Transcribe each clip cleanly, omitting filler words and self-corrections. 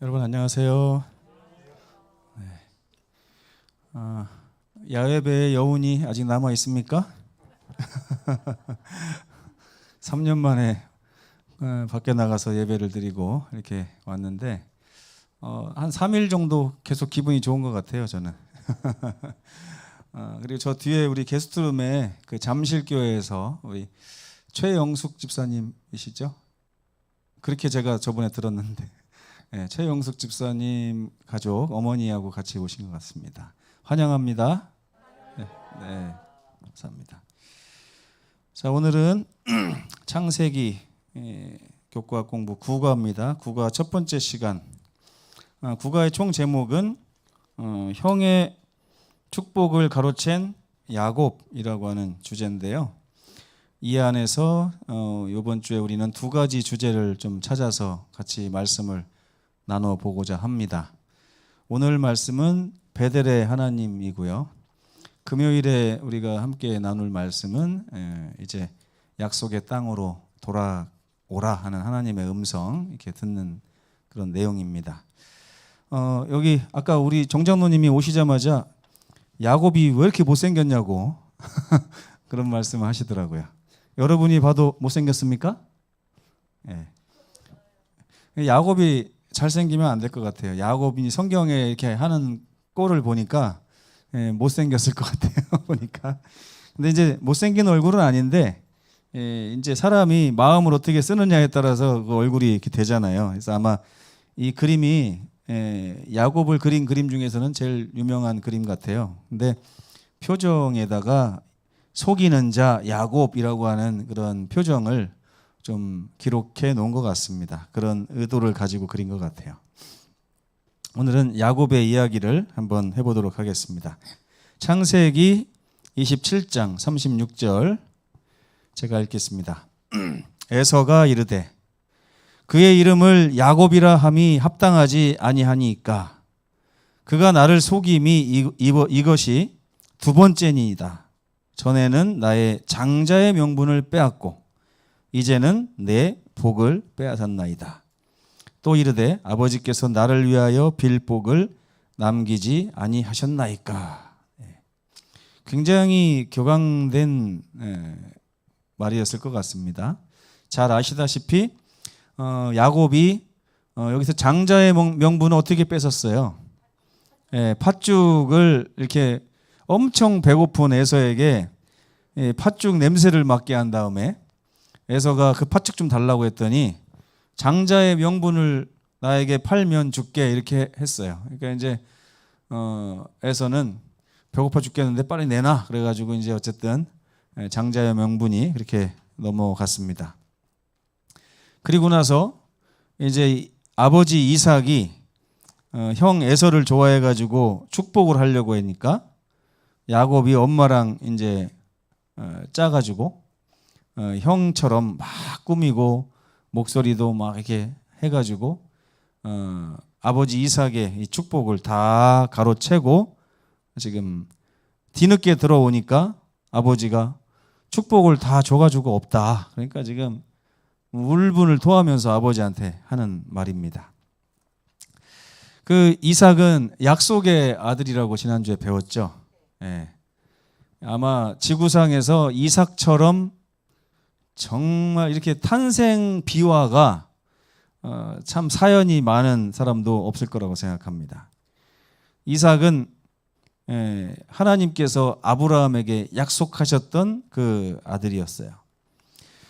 여러분 안녕하세요. 네. 야외배의 여운이 아직 남아 있습니까? 3년 만에 밖에 나가서 예배를 드리고 이렇게 왔는데 한 3일 정도 계속 기분이 좋은 것 같아요, 저는. 그리고 저 뒤에 우리 게스트룸에 그 잠실교회에서 우리 최영숙 집사님이시죠? 그렇게 제가 저번에 들었는데 네, 최영숙 집사님 가족 어머니하고 같이 오신 것 같습니다. 환영합니다. 네, 네, 감사합니다. 자, 오늘은 창세기 교과 공부 국어입니다. 국어 첫 번째 시간. 국어의 총 제목은 형의 축복을 가로챈 야곱이라고 하는 주제인데요. 이 안에서 이번 주에 우리는 두 가지 주제를 좀 찾아서 같이 말씀을 나눠보고자 합니다. 오늘 말씀은 베델의 하나님이고요. 금요일에 우리가 함께 나눌 말씀은 이제 약속의 땅으로 돌아오라 하는 하나님의 음성 이렇게 듣는 그런 내용입니다. 여기 아까 우리 정장로님이 오시자마자 야곱이 왜 이렇게 못생겼냐고 그런 말씀을 하시더라고요. 여러분이 봐도 못생겼습니까? 네. 야곱이 잘생기면 안 될 것 같아요. 야곱이 성경에 이렇게 하는 꼴을 보니까 못생겼을 것 같아요. 보니까. 근데 이제 못생긴 얼굴은 아닌데 이제 사람이 마음을 어떻게 쓰느냐에 따라서 그 얼굴이 이렇게 되잖아요. 그래서 아마 이 그림이 야곱을 그린 그림 중에서는 제일 유명한 그림 같아요. 근데 표정에다가 속이는 자 야곱이라고 하는 그런 표정을 좀 기록해 놓은 것 같습니다. 그런 의도를 가지고 그린 것 같아요. 오늘은 야곱의 이야기를 한번 해보도록 하겠습니다. 창세기 27장 36절 제가 읽겠습니다. 에서가 이르되 그의 이름을 야곱이라 함이 합당하지 아니하니까 그가 나를 속임이 이것이 두 번째니이다. 전에는 나의 장자의 명분을 빼앗고 이제는 내 복을 빼앗았나이다. 또 이르되 아버지께서 나를 위하여 빌 복을 남기지 아니하셨나이까. 굉장히 격앙된 말이었을 것 같습니다. 잘 아시다시피 야곱이 여기서 장자의 명분을 어떻게 뺏었어요? 팥죽을 이렇게 엄청 배고픈 에서에게 팥죽 냄새를 맡게 한 다음에 에서가 그 팥죽 좀 달라고 했더니 장자의 명분을 나에게 팔면 줄게 이렇게 했어요. 그러니까 이제 에서는 배고파 죽겠는데 빨리 내놔 그래가지고 이제 어쨌든 장자의 명분이 그렇게 넘어갔습니다. 그리고 나서 이제 아버지 이삭이 형 에서를 좋아해가지고 축복을 하려고 하니까 야곱이 엄마랑 이제 짜가지고 형처럼 막 꾸미고 목소리도 막 이렇게 해가지고 아버지 이삭의 이 축복을 다 가로채고 지금 뒤늦게 들어오니까 아버지가 축복을 다 줘가지고 없다. 그러니까 지금 울분을 토하면서 아버지한테 하는 말입니다. 그 이삭은 약속의 아들이라고 지난주에 배웠죠. 예. 아마 지구상에서 이삭처럼 정말 이렇게 탄생 비화가 참 사연이 많은 사람도 없을 거라고 생각합니다. 이삭은 하나님께서 아브라함에게 약속하셨던 그 아들이었어요.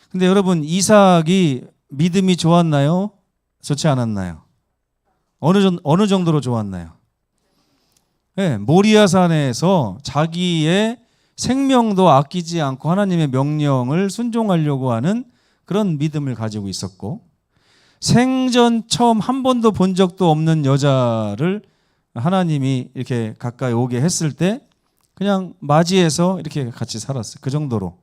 근데 여러분 이삭이 믿음이 좋았나요? 좋지 않았나요? 어느 정도로 좋았나요? 모리아산에서 자기의 생명도 아끼지 않고 하나님의 명령을 순종하려고 하는 그런 믿음을 가지고 있었고 생전 처음 한 번도 본 적도 없는 여자를 하나님이 이렇게 가까이 오게 했을 때 그냥 맞이해서 이렇게 같이 살았어요. 그 정도로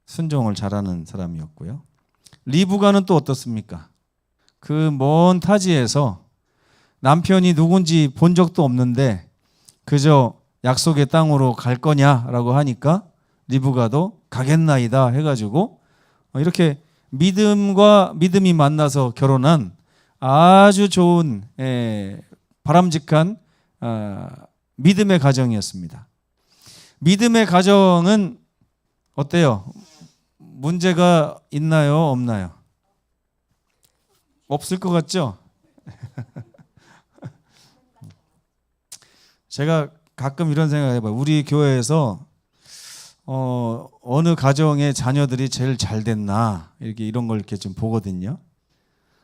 순종을 잘하는 사람이었고요. 리브가는 또 어떻습니까? 그 먼 타지에서 남편이 누군지 본 적도 없는데 그저 약속의 땅으로 갈 거냐라고 하니까 리브가도 가겠나이다 해가지고 이렇게 믿음과 믿음이 만나서 결혼한 아주 좋은 바람직한 믿음의 가정이었습니다. 믿음의 가정은 어때요? 문제가 있나요? 없나요? 없을 것 같죠? 제가 가끔 이런 생각을 해봐요. 우리 교회에서 어느 가정의 자녀들이 제일 잘 됐나 이런 걸 이렇게 좀 보거든요.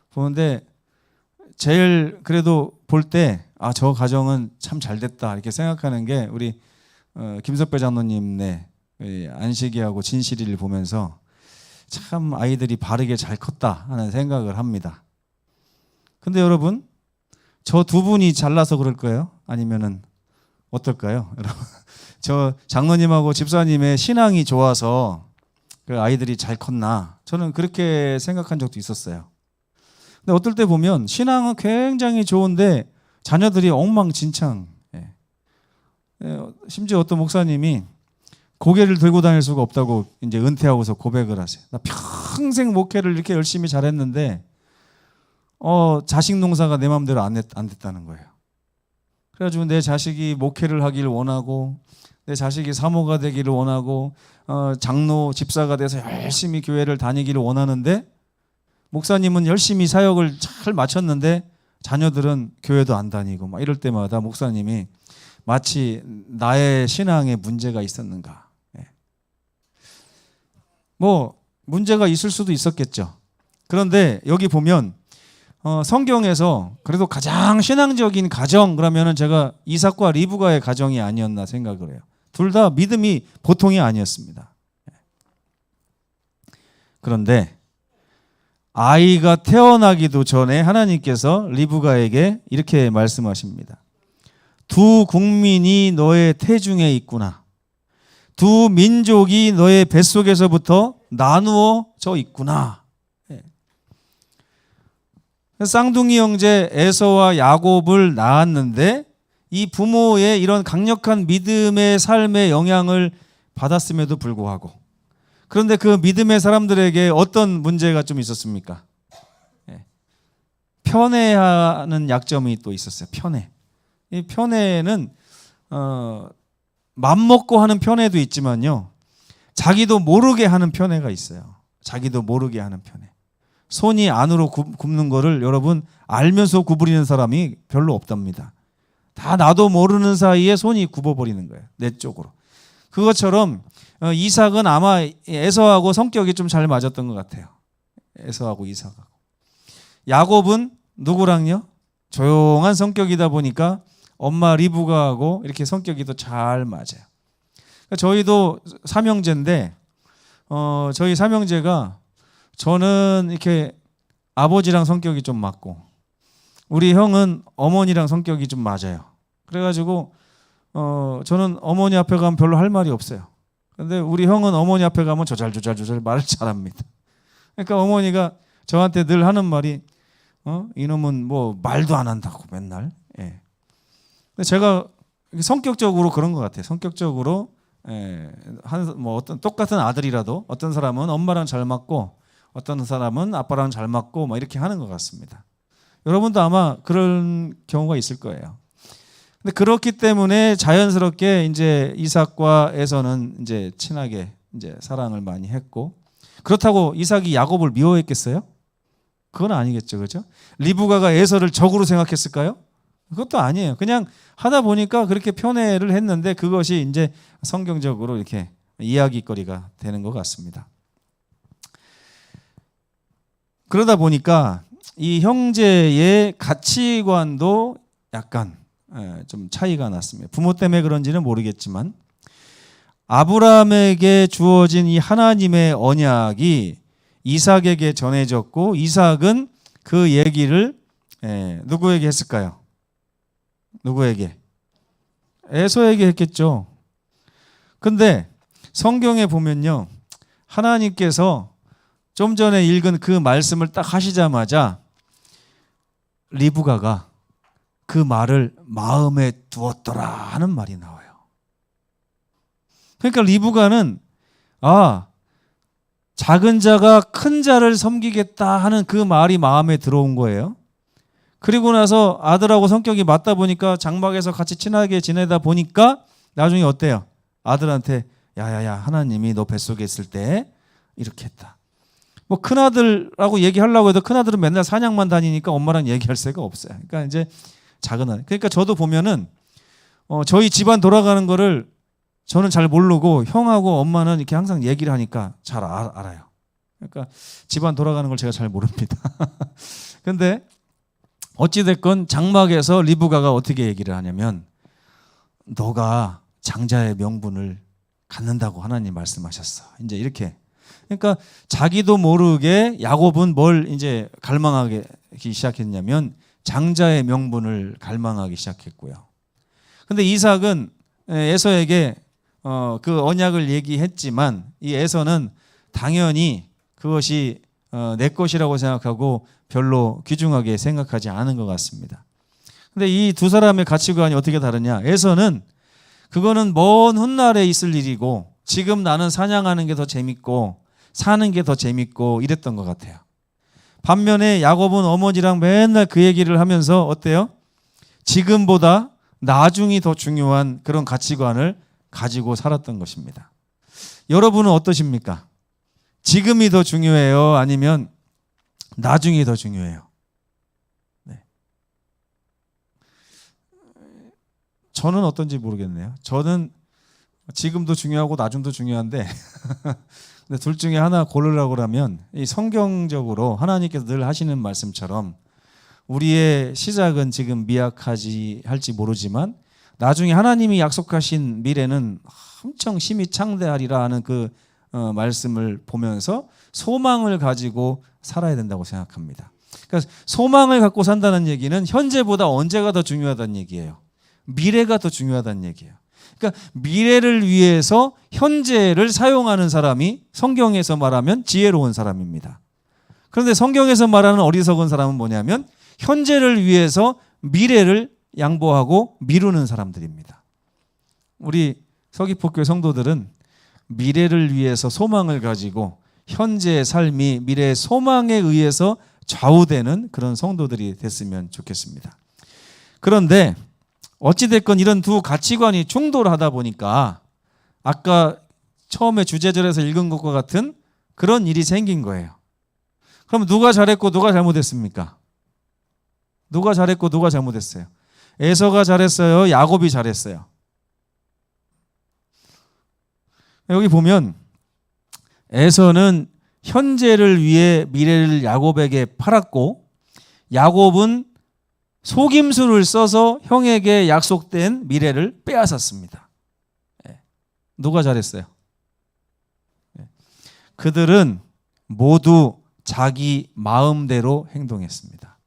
보는데 제일 그래도 볼 때 저 가정은 참 잘 됐다 이렇게 생각하는 게 우리 김석배 장로님네 안식이하고 진실이를 보면서 참 아이들이 바르게 잘 컸다 하는 생각을 합니다. 근데 여러분, 저 두 분이 잘나서 그럴 거예요? 아니면은 어떨까요? 여러분, 저 장로님하고 집사님의 신앙이 좋아서 그 아이들이 잘 컸나? 저는 그렇게 생각한 적도 있었어요. 근데 어떨 때 보면 신앙은 굉장히 좋은데 자녀들이 엉망진창. 심지어 어떤 목사님이 고개를 들고 다닐 수가 없다고 이제 은퇴하고서 고백을 하세요. 나 평생 목회를 이렇게 열심히 잘했는데 자식 농사가 내 마음대로 안 됐다는 거예요. 그래가지고 내 자식이 목회를 하기를 원하고 내 자식이 사모가 되기를 원하고 장로 집사가 돼서 열심히 교회를 다니기를 원하는데 목사님은 열심히 사역을 잘 마쳤는데 자녀들은 교회도 안 다니고 막 이럴 때마다 목사님이 마치 나의 신앙에 문제가 있었는가. 뭐 문제가 있을 수도 있었겠죠. 그런데 여기 보면 성경에서 그래도 가장 신앙적인 가정 그러면은 제가 이삭과 리브가의 가정이 아니었나 생각을 해요. 둘 다 믿음이 보통이 아니었습니다. 그런데 아이가 태어나기도 전에 하나님께서 리브가에게 이렇게 말씀하십니다. 두 국민이 너의 태중에 있구나. 두 민족이 너의 뱃속에서부터 나누어져 있구나. 쌍둥이 형제 에서와 야곱을 낳았는데 이 부모의 이런 강력한 믿음의 삶의 영향을 받았음에도 불구하고 그런데 그 믿음의 사람들에게 어떤 문제가 좀 있었습니까? 편애하는 약점이 또 있었어요. 편애. 이 편애는 맘먹고 하는 편애도 있지만요. 자기도 모르게 하는 편애가 있어요. 자기도 모르게 하는 편애. 손이 안으로 굽는 거를 여러분 알면서 구부리는 사람이 별로 없답니다. 다 나도 모르는 사이에 손이 굽어버리는 거예요. 내 쪽으로. 그것처럼 이삭은 아마 에서하고 성격이 좀 잘 맞았던 것 같아요. 에서하고 이삭하고. 야곱은 누구랑요? 조용한 성격이다 보니까 엄마 리브가하고 이렇게 성격이 더 잘 맞아요. 저희도 삼형제인데 저희 삼형제가 저는 이렇게 아버지랑 성격이 좀 맞고 우리 형은 어머니랑 성격이 좀 맞아요. 그래가지고 저는 어머니 앞에 가면 별로 할 말이 없어요. 근데 우리 형은 어머니 앞에 가면 조잘조잘 말을 잘합니다. 그러니까 어머니가 저한테 늘 하는 말이 이놈은 뭐 말도 안 한다고 맨날. 예. 근데 제가 성격적으로 그런 것 같아요. 성격적으로 뭐 어떤 똑같은 아들이라도 어떤 사람은 엄마랑 잘 맞고 어떤 사람은 아빠랑 잘 맞고 뭐 이렇게 하는 것 같습니다. 여러분도 아마 그런 경우가 있을 거예요. 근데 그렇기 때문에 자연스럽게 이제 이삭과 에서는 이제 친하게 이제 사랑을 많이 했고 그렇다고 이삭이 야곱을 미워했겠어요? 그건 아니겠죠, 그렇죠? 리브가가 에서를 적으로 생각했을까요? 그것도 아니에요. 그냥 하다 보니까 그렇게 편애를 했는데 그것이 이제 성경적으로 이렇게 이야기거리가 되는 것 같습니다. 그러다 보니까 이 형제의 가치관도 약간 좀 차이가 났습니다. 부모 때문에 그런지는 모르겠지만 아브라함에게 주어진 이 하나님의 언약이 이삭에게 전해졌고 이삭은 그 얘기를 누구에게 했을까요? 누구에게? 에서에게 했겠죠. 근데 성경에 보면요. 하나님께서 좀 전에 읽은 그 말씀을 딱 하시자마자 리브가가 그 말을 마음에 두었더라 하는 말이 나와요. 그러니까 리브가는 작은 자가 큰 자를 섬기겠다 하는 그 말이 마음에 들어온 거예요. 그리고 나서 아들하고 성격이 맞다 보니까 장막에서 같이 친하게 지내다 보니까 나중에 어때요? 아들한테 야야야 하나님이 너 뱃속에 있을 때 이렇게 했다. 뭐 큰아들하고 얘기하려고 해도 큰아들은 맨날 사냥만 다니니까 엄마랑 얘기할 새가 없어요. 그러니까 이제 작은 아들. 그러니까 저도 보면은 저희 집안 돌아가는 거를 저는 잘 모르고 형하고 엄마는 이렇게 항상 얘기를 하니까 잘 알아요. 그러니까 집안 돌아가는 걸 제가 잘 모릅니다. 근데 어찌됐건 장막에서 리브가가 어떻게 얘기를 하냐면 너가 장자의 명분을 갖는다고 하나님 말씀하셨어. 이제 이렇게. 그러니까 자기도 모르게 야곱은 뭘 이제 갈망하기 시작했냐면 장자의 명분을 갈망하기 시작했고요. 근데 이삭은 에서에게 그 언약을 얘기했지만 이 에서는 당연히 그것이 내 것이라고 생각하고 별로 귀중하게 생각하지 않은 것 같습니다. 근데 이 두 사람의 가치관이 어떻게 다르냐? 에서는 그거는 먼 훗날에 있을 일이고 지금 나는 사냥하는 게 더 재밌고 사는 게 더 재밌고 이랬던 것 같아요. 반면에 야곱은 어머니랑 맨날 그 얘기를 하면서 어때요? 지금보다 나중이 더 중요한 그런 가치관을 가지고 살았던 것입니다. 여러분은 어떠십니까? 지금이 더 중요해요? 아니면 나중이 더 중요해요? 네. 저는 어떤지 모르겠네요. 저는 지금도 중요하고 나중도 중요한데 근데 둘 중에 하나 고르라고 하면 이 성경적으로 하나님께서 늘 하시는 말씀처럼 우리의 시작은 지금 미약하지 할지 모르지만 나중에 하나님이 약속하신 미래는 엄청 심히 창대하리라 하는 그 말씀을 보면서 소망을 가지고 살아야 된다고 생각합니다. 그러니까 소망을 갖고 산다는 얘기는 현재보다 언제가 더 중요하다는 얘기예요. 미래가 더 중요하다는 얘기예요. 그러니까 미래를 위해서 현재를 사용하는 사람이 성경에서 말하면 지혜로운 사람입니다. 그런데 성경에서 말하는 어리석은 사람은 뭐냐면 현재를 위해서 미래를 양보하고 미루는 사람들입니다. 우리 서귀포교회 성도들은 미래를 위해서 소망을 가지고 현재의 삶이 미래의 소망에 의해서 좌우되는 그런 성도들이 됐으면 좋겠습니다. 그런데 어찌됐건 이런 두 가치관이 충돌하다 보니까 아까 처음에 주제절에서 읽은 것과 같은 그런 일이 생긴 거예요. 그럼 누가 잘했고 누가 잘못했습니까? 누가 잘했고 누가 잘못했어요? 에서가 잘했어요? 야곱이 잘했어요? 여기 보면 에서는 현재를 위해 미래를 야곱에게 팔았고 야곱은 속임수를 써서 형에게 약속된 미래를 빼앗았습니다. 누가 잘했어요? 그들은 모두 자기 마음대로 행동했습니다.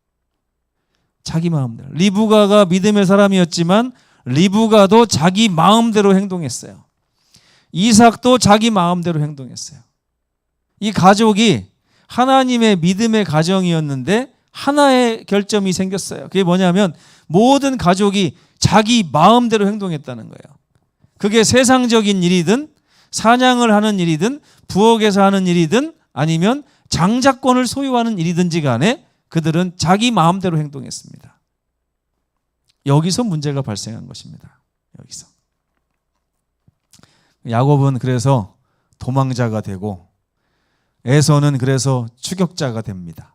자기 마음대로. 리브가가 믿음의 사람이었지만 리브가도 자기 마음대로 행동했어요. 이삭도 자기 마음대로 행동했어요. 이 가족이 하나님의 믿음의 가정이었는데 하나의 결점이 생겼어요. 그게 뭐냐면 모든 가족이 자기 마음대로 행동했다는 거예요. 그게 세상적인 일이든 사냥을 하는 일이든 부엌에서 하는 일이든 아니면 장자권을 소유하는 일이든지 간에 그들은 자기 마음대로 행동했습니다. 여기서 문제가 발생한 것입니다. 여기서. 야곱은 그래서 도망자가 되고 에서는 그래서 추격자가 됩니다.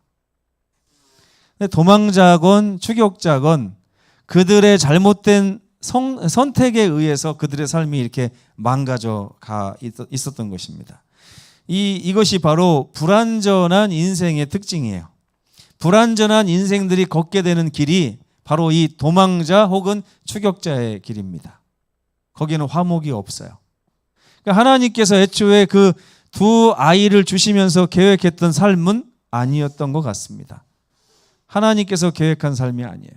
도망자건 추격자건 그들의 잘못된 선택에 의해서 그들의 삶이 이렇게 망가져 가 있었던 것입니다. 이것이 바로 불완전한 인생의 특징이에요. 불완전한 인생들이 걷게 되는 길이 바로 이 도망자 혹은 추격자의 길입니다. 거기는 화목이 없어요. 그러니까 하나님께서 애초에 그 두 아이를 주시면서 계획했던 삶은 아니었던 것 같습니다. 하나님께서 계획한 삶이 아니에요.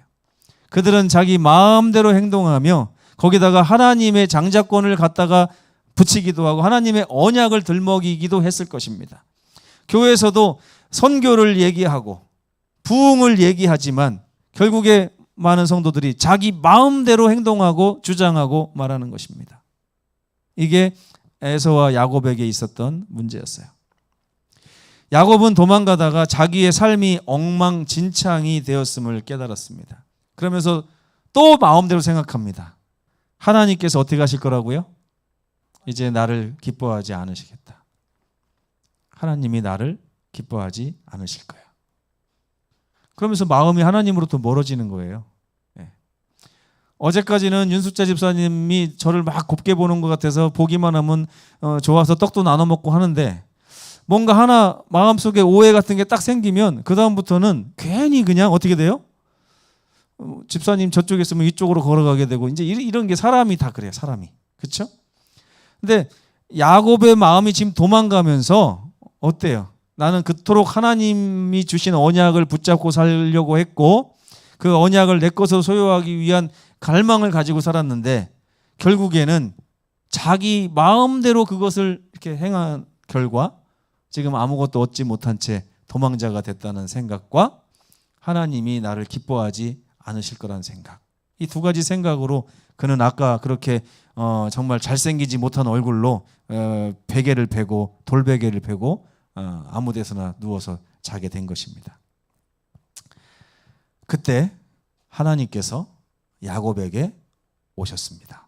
그들은 자기 마음대로 행동하며 거기다가 하나님의 장자권을 갖다가 붙이기도 하고 하나님의 언약을 들먹이기도 했을 것입니다. 교회에서도 선교를 얘기하고 부흥을 얘기하지만 결국에 많은 성도들이 자기 마음대로 행동하고 주장하고 말하는 것입니다. 이게 에서와 야곱에게 있었던 문제였어요. 야곱은 도망가다가 자기의 삶이 엉망진창이 되었음을 깨달았습니다. 그러면서 또 마음대로 생각합니다. 하나님께서 어떻게 하실 거라고요? 이제 나를 기뻐하지 않으시겠다. 하나님이 나를 기뻐하지 않으실 거야. 그러면서 마음이 하나님으로부터 멀어지는 거예요. 어제까지는 윤숙자 집사님이 저를 막 곱게 보는 것 같아서 보기만 하면 좋아서 떡도 나눠 먹고 하는데, 뭔가 하나 마음속에 오해 같은 게 딱 생기면 그 다음부터는 괜히 그냥 어떻게 돼요? 집사님 저쪽에 있으면 이쪽으로 걸어가게 되고, 이제 이런 게 사람이 다 그래요. 사람이. 그렇죠? 근데 야곱의 마음이 지금 도망가면서 어때요? 나는 그토록 하나님이 주신 언약을 붙잡고 살려고 했고, 그 언약을 내 것으로 소유하기 위한 갈망을 가지고 살았는데, 결국에는 자기 마음대로 그것을 이렇게 행한 결과 지금 아무것도 얻지 못한 채 도망자가 됐다는 생각과 하나님이 나를 기뻐하지 않으실 거라는 생각, 이 두 가지 생각으로 그는 아까 그렇게 정말 잘생기지 못한 얼굴로 베개를 베고 돌베개를 베고 아무 데서나 누워서 자게 된 것입니다. 그때 하나님께서 야곱에게 오셨습니다.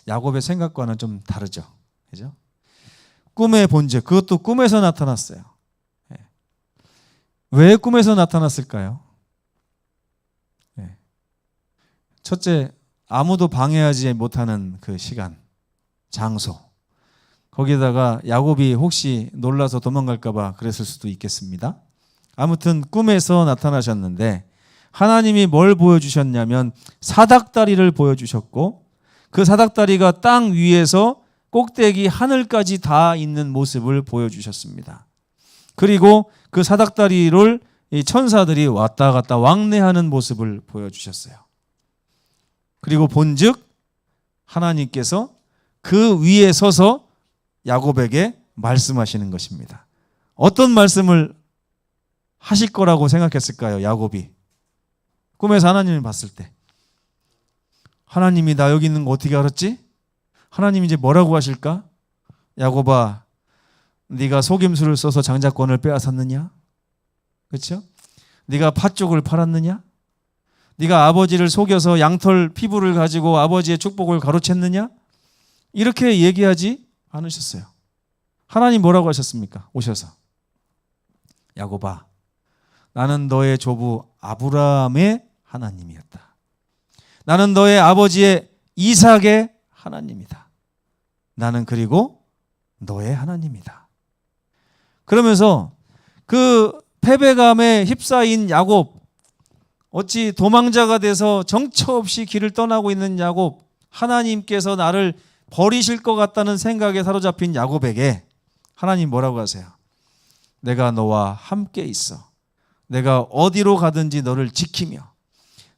야곱의 생각과는 좀 다르죠. 그죠? 꿈의 본질, 그것도 꿈에서 나타났어요. 왜 꿈에서 나타났을까요? 첫째, 아무도 방해하지 못하는 그 시간, 장소. 거기다가 야곱이 혹시 놀라서 도망갈까 봐 그랬을 수도 있겠습니다. 아무튼 꿈에서 나타나셨는데, 하나님이 뭘 보여주셨냐면 사닥다리를 보여주셨고, 그 사닥다리가 땅 위에서 꼭대기 하늘까지 다 있는 모습을 보여주셨습니다. 그리고 그 사닥다리를 이 천사들이 왔다 갔다 왕래하는 모습을 보여주셨어요. 그리고 본즉 하나님께서 그 위에 서서 야곱에게 말씀하시는 것입니다. 어떤 말씀을 하실 거라고 생각했을까요? 야곱이 꿈에서 하나님을 봤을 때, 하나님이 나 여기 있는 거 어떻게 알았지? 하나님이 이제 뭐라고 하실까? 야곱아, 네가 속임수를 써서 장자권을 빼앗았느냐? 그렇죠? 네가 팥죽을 팔았느냐? 네가 아버지를 속여서 양털 피부를 가지고 아버지의 축복을 가로챘느냐? 이렇게 얘기하지 않으셨어요. 하나님 뭐라고 하셨습니까? 오셔서, 야곱아, 나는 너의 조부 아브라함의 하나님이었다. 나는 너의 아버지의 이삭의 하나님이다. 나는 그리고 너의 하나님이다. 그러면서 그 패배감에 휩싸인 야곱, 어찌 도망자가 돼서 정처 없이 길을 떠나고 있는 야곱, 하나님께서 나를 버리실 것 같다는 생각에 사로잡힌 야곱에게 하나님 뭐라고 하세요? 내가 너와 함께 있어. 내가 어디로 가든지 너를 지키며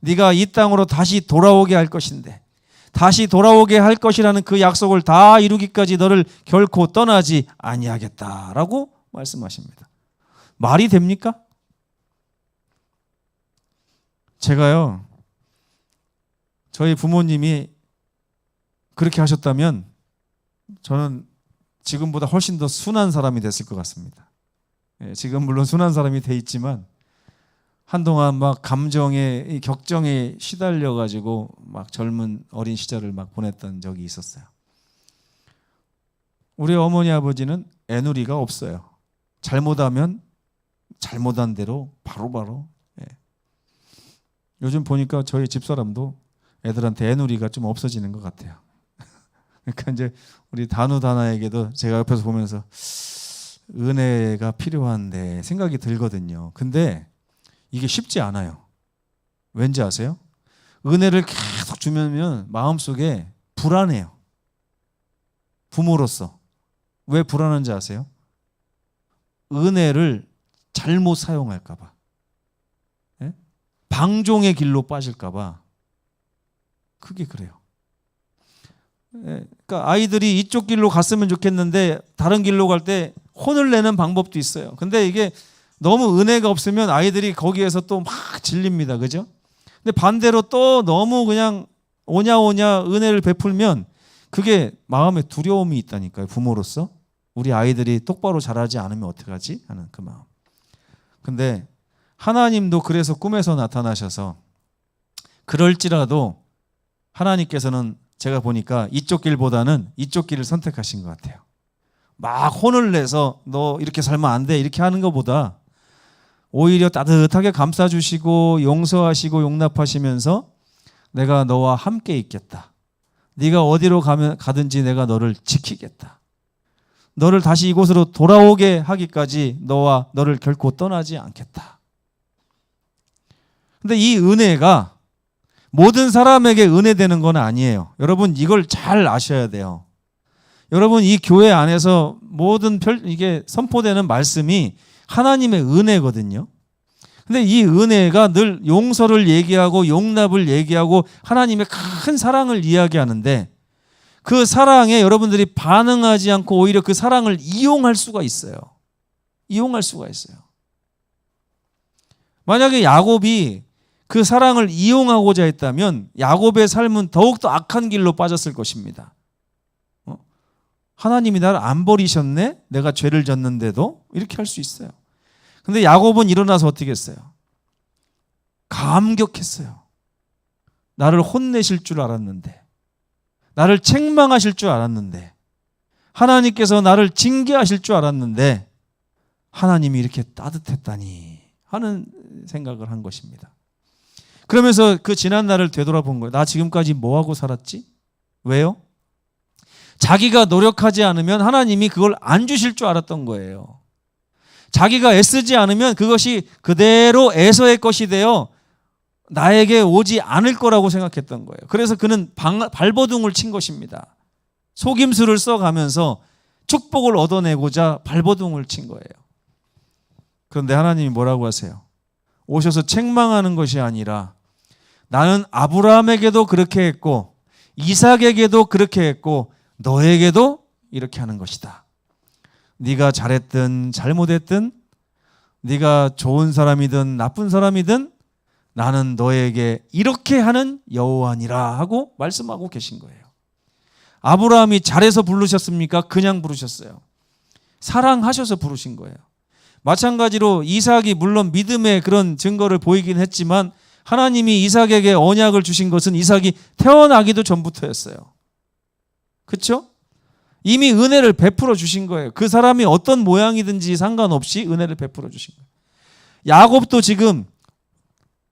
네가 이 땅으로 다시 돌아오게 할 것인데, 다시 돌아오게 할 것이라는 그 약속을 다 이루기까지 너를 결코 떠나지 아니하겠다라고 말씀하십니다. 말이 됩니까? 제가요, 저희 부모님이 그렇게 하셨다면 저는 지금보다 훨씬 더 순한 사람이 됐을 것 같습니다. 지금 물론 순한 사람이 돼 있지만 한동안 막 감정에, 격정에 시달려 가지고 막 젊은 어린 시절을 막 보냈던 적이 있었어요. 우리 어머니 아버지는 애누리가 없어요. 잘못하면 잘못한 대로 바로바로. 요즘 보니까 저희 집사람도 애들한테 애누리가 좀 없어지는 것 같아요. 그러니까 이제 우리 다누다나에게도 제가 옆에서 보면서 은혜가 필요한데 생각이 들거든요. 근데 이게 쉽지 않아요. 왠지 아세요? 은혜를 계속 주면 마음속에 불안해요. 부모로서. 왜 불안한지 아세요? 은혜를 잘못 사용할까 봐. 방종의 길로 빠질까 봐. 그게 그래요. 그러니까 아이들이 이쪽 길로 갔으면 좋겠는데 다른 길로 갈 때 혼을 내는 방법도 있어요. 근데 이게 너무 은혜가 없으면 아이들이 거기에서 또 막 질립니다. 그죠? 근데 반대로 또 너무 그냥 오냐오냐 은혜를 베풀면 그게 마음에 두려움이 있다니까요. 부모로서. 우리 아이들이 똑바로 자라지 않으면 어떡하지? 하는 그 마음. 근데 하나님도 그래서 꿈에서 나타나셔서 그럴지라도 하나님께서는 제가 보니까 이쪽 길보다는 이쪽 길을 선택하신 것 같아요. 막 혼을 내서 너 이렇게 살면 안 돼 이렇게 하는 것보다 오히려 따뜻하게 감싸주시고 용서하시고 용납하시면서 내가 너와 함께 있겠다. 네가 어디로 가든지 내가 너를 지키겠다. 너를 다시 이곳으로 돌아오게 하기까지 너와 너를 결코 떠나지 않겠다. 근데 이 은혜가 모든 사람에게 은혜되는 건 아니에요. 여러분 이걸 잘 아셔야 돼요. 여러분 이 교회 안에서 모든 이게 선포되는 말씀이 하나님의 은혜거든요. 근데 이 은혜가 늘 용서를 얘기하고 용납을 얘기하고 하나님의 큰 사랑을 이야기하는데 그 사랑에 여러분들이 반응하지 않고 오히려 그 사랑을 이용할 수가 있어요. 이용할 수가 있어요. 만약에 야곱이 그 사랑을 이용하고자 했다면 야곱의 삶은 더욱더 악한 길로 빠졌을 것입니다. 하나님이 나를 안 버리셨네? 내가 죄를 졌는데도? 이렇게 할 수 있어요. 근데 야곱은 일어나서 어떻게 했어요? 감격했어요. 나를 혼내실 줄 알았는데, 나를 책망하실 줄 알았는데, 하나님께서 나를 징계하실 줄 알았는데 하나님이 이렇게 따뜻했다니 하는 생각을 한 것입니다. 그러면서 그 지난 날을 되돌아본 거예요. 나 지금까지 뭐하고 살았지? 왜요? 자기가 노력하지 않으면 하나님이 그걸 안 주실 줄 알았던 거예요. 자기가 애쓰지 않으면 그것이 그대로 에서의 것이 되어 나에게 오지 않을 거라고 생각했던 거예요. 그래서 그는 발버둥을 친 것입니다. 속임수를 써가면서 축복을 얻어내고자 발버둥을 친 거예요. 그런데 하나님이 뭐라고 하세요? 오셔서 책망하는 것이 아니라 나는 아브라함에게도 그렇게 했고 이삭에게도 그렇게 했고 너에게도 이렇게 하는 것이다. 네가 잘했든 잘못했든 네가 좋은 사람이든 나쁜 사람이든 나는 너에게 이렇게 하는 여호와니라 하고 말씀하고 계신 거예요. 아브라함이 잘해서 부르셨습니까? 그냥 부르셨어요. 사랑하셔서 부르신 거예요. 마찬가지로 이삭이 물론 믿음의 그런 증거를 보이긴 했지만 하나님이 이삭에게 언약을 주신 것은 이삭이 태어나기도 전부터였어요. 그렇죠? 이미 은혜를 베풀어 주신 거예요. 그 사람이 어떤 모양이든지 상관없이 은혜를 베풀어 주신 거예요. 야곱도 지금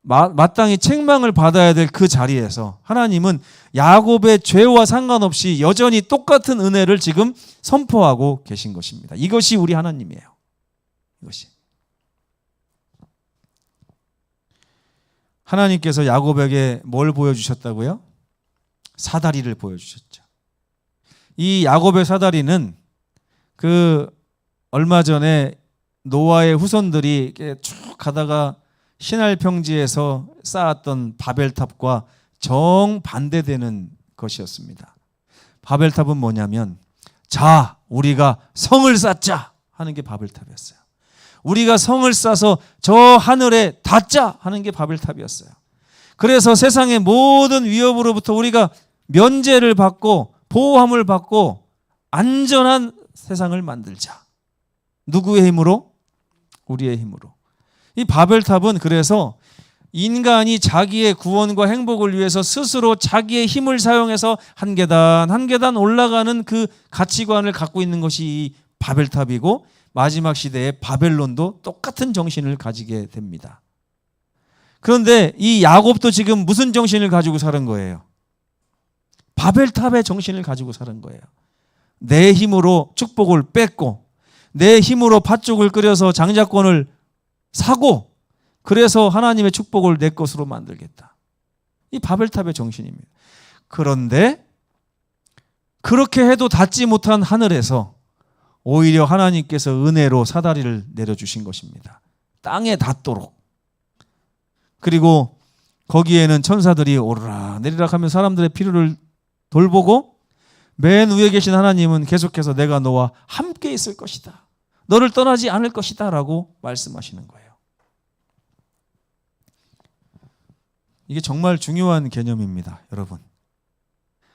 마땅히 책망을 받아야 될 그 자리에서 하나님은 야곱의 죄와 상관없이 여전히 똑같은 은혜를 지금 선포하고 계신 것입니다. 이것이 우리 하나님이에요. 이것이. 하나님께서 야곱에게 뭘 보여주셨다고요? 사다리를 보여주셨죠. 이 야곱의 사다리는 그 얼마 전에 노아의 후손들이 쭉 가다가 시날 평지에서 쌓았던 바벨탑과 정반대되는 것이었습니다. 바벨탑은 뭐냐면 자, 우리가 성을 쌓자 하는 게 바벨탑이었어요. 우리가 성을 쌓아서 저 하늘에 닿자 하는 게 바벨탑이었어요. 그래서 세상의 모든 위협으로부터 우리가 면제를 받고 보호함을 받고 안전한 세상을 만들자. 누구의 힘으로? 우리의 힘으로. 이 바벨탑은 그래서 인간이 자기의 구원과 행복을 위해서 스스로 자기의 힘을 사용해서 한 계단 한 계단 올라가는 그 가치관을 갖고 있는 것이 이 바벨탑이고 마지막 시대의 바벨론도 똑같은 정신을 가지게 됩니다. 그런데 이 야곱도 지금 무슨 정신을 가지고 사는 거예요? 바벨탑의 정신을 가지고 사는 거예요. 내 힘으로 축복을 뺏고 내 힘으로 팥죽을 끓여서 장자권을 사고 그래서 하나님의 축복을 내 것으로 만들겠다. 이 바벨탑의 정신입니다. 그런데 그렇게 해도 닿지 못한 하늘에서 오히려 하나님께서 은혜로 사다리를 내려주신 것입니다. 땅에 닿도록. 그리고 거기에는 천사들이 오르락 내리락 하면 사람들의 필요를 돌보고 맨 위에 계신 하나님은 계속해서 내가 너와 함께 있을 것이다. 너를 떠나지 않을 것이다 라고 말씀하시는 거예요. 이게 정말 중요한 개념입니다. 여러분.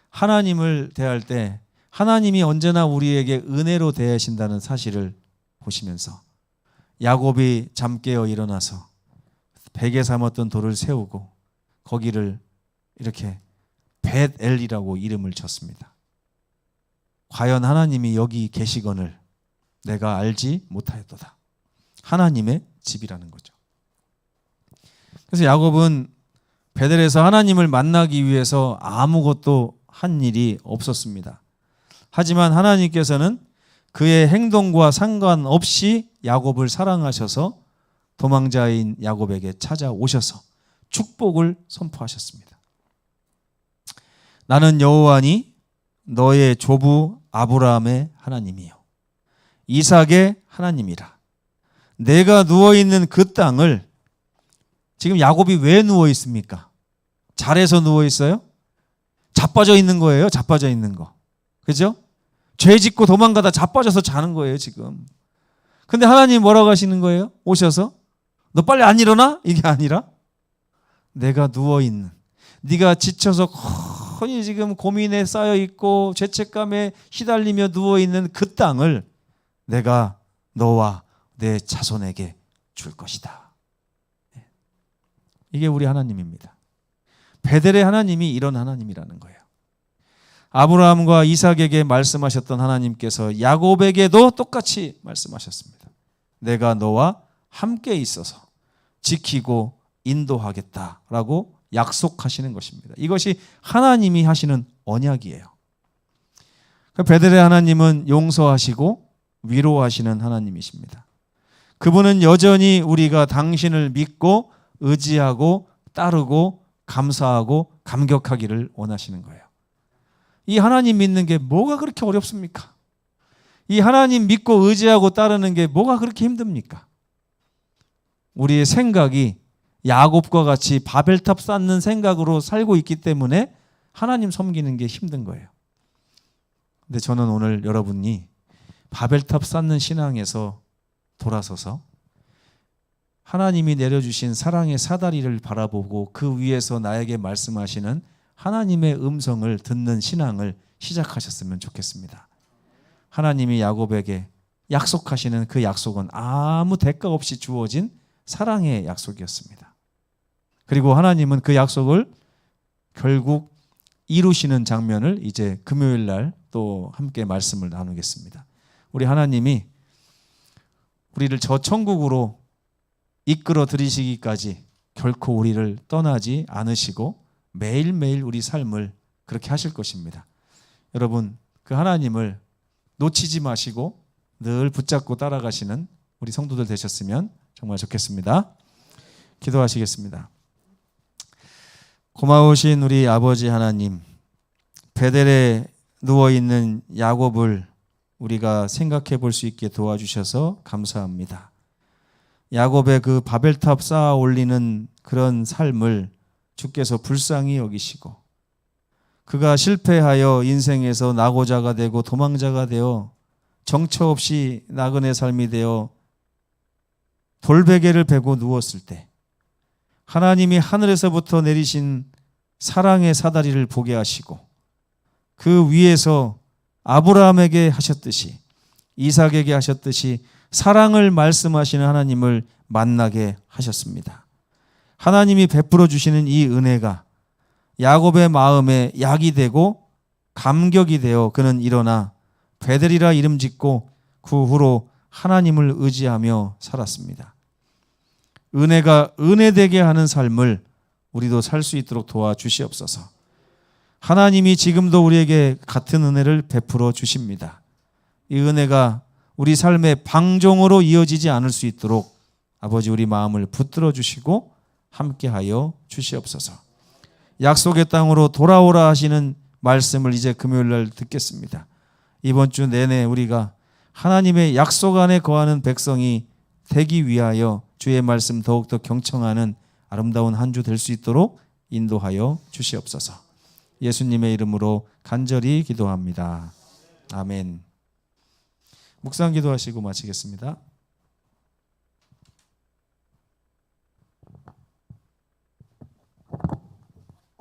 하나님을 대할 때 하나님이 언제나 우리에게 은혜로 대하신다는 사실을 보시면서 야곱이 잠 깨어 일어나서 베개 삼았던 돌을 세우고 거기를 이렇게 벳엘이라고 이름을 졌습니다. 과연 하나님이 여기 계시거늘 내가 알지 못하였도다. 하나님의 집이라는 거죠. 그래서 야곱은 베델에서 하나님을 만나기 위해서 아무것도 한 일이 없었습니다. 하지만 하나님께서는 그의 행동과 상관없이 야곱을 사랑하셔서 도망자인 야곱에게 찾아오셔서 축복을 선포하셨습니다. 나는 여호와니 너의 조부 아브라함의 하나님이요 이삭의 하나님이라. 내가 누워있는 그 땅을, 지금 야곱이 왜 누워 있습니까? 잘해서 누워 있어요? 자빠져 있는 거예요. 자빠져 있는 거. 그죠? 죄 짓고 도망가다 자빠져서 자는 거예요 지금. 근데 하나님 뭐라고 하시는 거예요? 오셔서 너 빨리 안 일어나? 이게 아니라 내가 누워있는, 네가 지쳐서 거의 지금 고민에 쌓여있고 죄책감에 시달리며 누워있는 그 땅을 내가 너와 내 자손에게 줄 것이다. 이게 우리 하나님입니다. 베델의 하나님이 이런 하나님이라는 거예요. 아브라함과 이삭에게 말씀하셨던 하나님께서 야곱에게도 똑같이 말씀하셨습니다. 내가 너와 함께 있어서 지키고 인도하겠다라고 약속하시는 것입니다. 이것이 하나님이 하시는 언약이에요. 베델의 하나님은 용서하시고 위로하시는 하나님이십니다. 그분은 여전히 우리가 당신을 믿고 의지하고 따르고 감사하고 감격하기를 원하시는 거예요. 이 하나님 믿는 게 뭐가 그렇게 어렵습니까? 이 하나님 믿고 의지하고 따르는 게 뭐가 그렇게 힘듭니까? 우리의 생각이 야곱과 같이 바벨탑 쌓는 생각으로 살고 있기 때문에 하나님 섬기는 게 힘든 거예요. 근데 저는 오늘 여러분이 바벨탑 쌓는 신앙에서 돌아서서 하나님이 내려주신 사랑의 사다리를 바라보고 그 위에서 나에게 말씀하시는 하나님의 음성을 듣는 신앙을 시작하셨으면 좋겠습니다. 하나님이 야곱에게 약속하시는 그 약속은 아무 대가 없이 주어진 사랑의 약속이었습니다. 그리고 하나님은 그 약속을 결국 이루시는 장면을 이제 금요일 날 또 함께 말씀을 나누겠습니다. 우리 하나님이 우리를 저 천국으로 이끌어 들이시기까지 결코 우리를 떠나지 않으시고 매일매일 우리 삶을 그렇게 하실 것입니다. 여러분, 그 하나님을 놓치지 마시고 늘 붙잡고 따라가시는 우리 성도들 되셨으면 정말 좋겠습니다. 기도하시겠습니다. 고마우신 우리 아버지 하나님, 베델에 누워있는 야곱을 우리가 생각해 볼 수 있게 도와주셔서 감사합니다. 야곱의 그 바벨탑 쌓아 올리는 그런 삶을 주께서 불쌍히 여기시고 그가 실패하여 인생에서 낙오자가 되고 도망자가 되어 정처 없이 나그네 삶이 되어 돌베개를 베고 누웠을 때 하나님이 하늘에서부터 내리신 사랑의 사다리를 보게 하시고 그 위에서 아브라함에게 하셨듯이 이삭에게 하셨듯이 사랑을 말씀하시는 하나님을 만나게 하셨습니다. 하나님이 베풀어 주시는 이 은혜가 야곱의 마음에 약이 되고 감격이 되어 그는 일어나 베델이라 이름 짓고 그 후로 하나님을 의지하며 살았습니다. 은혜가 은혜되게 하는 삶을 우리도 살 수 있도록 도와주시옵소서. 하나님이 지금도 우리에게 같은 은혜를 베풀어 주십니다. 이 은혜가 우리 삶의 방종으로 이어지지 않을 수 있도록 아버지 우리 마음을 붙들어 주시고 함께하여 주시옵소서. 약속의 땅으로 돌아오라 하시는 말씀을 이제 금요일 날 듣겠습니다. 이번 주 내내 우리가 하나님의 약속 안에 거하는 백성이 되기 위하여 주의 말씀 더욱더 경청하는 아름다운 한 주 될 수 있도록 인도하여 주시옵소서. 예수님의 이름으로 간절히 기도합니다. 아멘. 묵상 기도하시고 마치겠습니다.